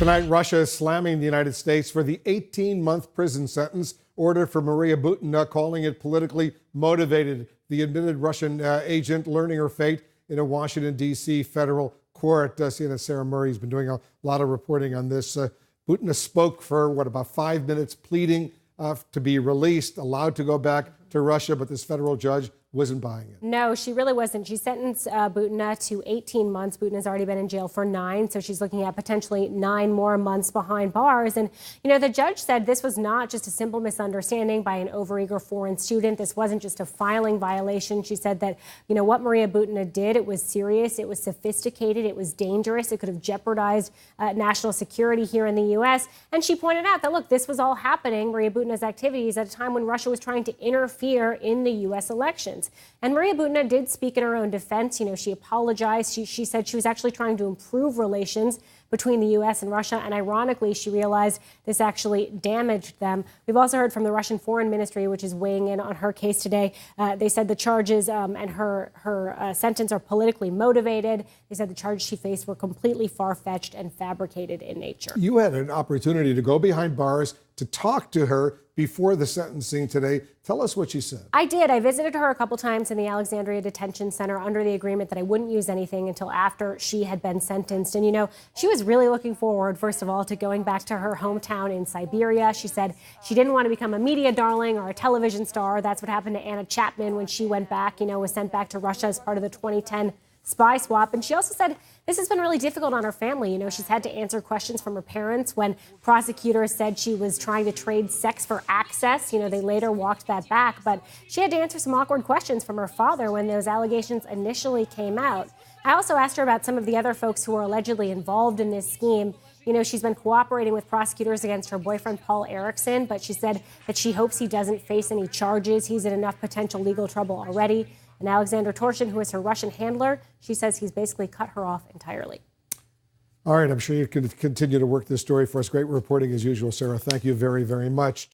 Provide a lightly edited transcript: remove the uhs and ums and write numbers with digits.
Tonight, Russia is slamming the United States for the 18-month prison sentence ordered for Maria Butina, calling it politically motivated. The admitted Russian agent learning her fate in a Washington, D.C. federal court. CNN's Sara Murray has been doing a lot of reporting on this. Butina spoke for, about 5 minutes, pleading to be released, allowed to go back to Russia, but this federal judge wasn't buying it. No, she really wasn't. She sentenced Butina to 18 months. Butina's already been in jail for 9, so she's looking at potentially 9 more months behind bars. And, the judge said this was not just a simple misunderstanding by an overeager foreign student. This wasn't just a filing violation. She said that, what Maria Butina did, it was serious, it was sophisticated, it was dangerous, it could have jeopardized national security here in the U.S. And she pointed out that, look, this was all happening, Maria Butina's activities, at a time when Russia was trying to interfere in the U.S. elections. And Maria Butina did speak in her own defense. She apologized. She said she was actually trying to improve relations between the U.S. and Russia. And ironically, she realized this actually damaged them. We've also heard from the Russian Foreign Ministry, which is weighing in on her case today. They said the charges and her sentence are politically motivated. They said the charges she faced were completely far-fetched and fabricated in nature. You had an opportunity to go behind bars to talk to her before the sentencing today. Tell us what she said. I did. I visited her a couple times in the Alexandria Detention Center under the agreement that I wouldn't use anything until after she had been sentenced. And, she was really looking forward, first of all, to going back to her hometown in Siberia. She said she didn't want to become a media darling or a television star. That's what happened to Anna Chapman when she went back, was sent back to Russia as part of the 2010 spy swap. And she also said this has been really difficult on her family. She's had to answer questions from her parents when prosecutors said she was trying to trade sex for access. They later walked that back. But she had to answer some awkward questions from her father when those allegations initially came out. I also asked her about some of the other folks who were allegedly involved in this scheme. She's been cooperating with prosecutors against her boyfriend, Paul Erickson, but she said that she hopes he doesn't face any charges. He's in enough potential legal trouble already. And Alexander Torshin, who is her Russian handler, she says he's basically cut her off entirely. All right, I'm sure you can continue to work this story for us. Great reporting as usual, Sara. Thank you very, very much.